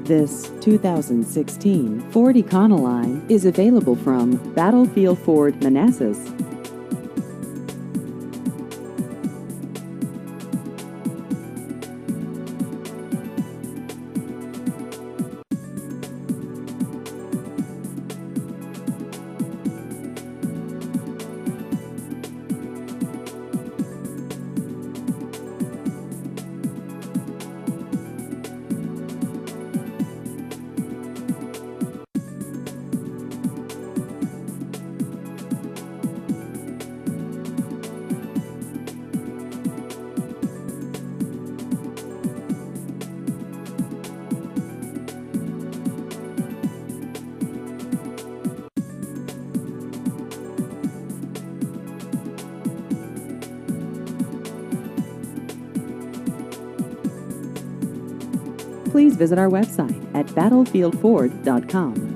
This 2016 Ford Econoline is available from Battlefield Ford, Manassas. Please visit our website at battlefieldford.com.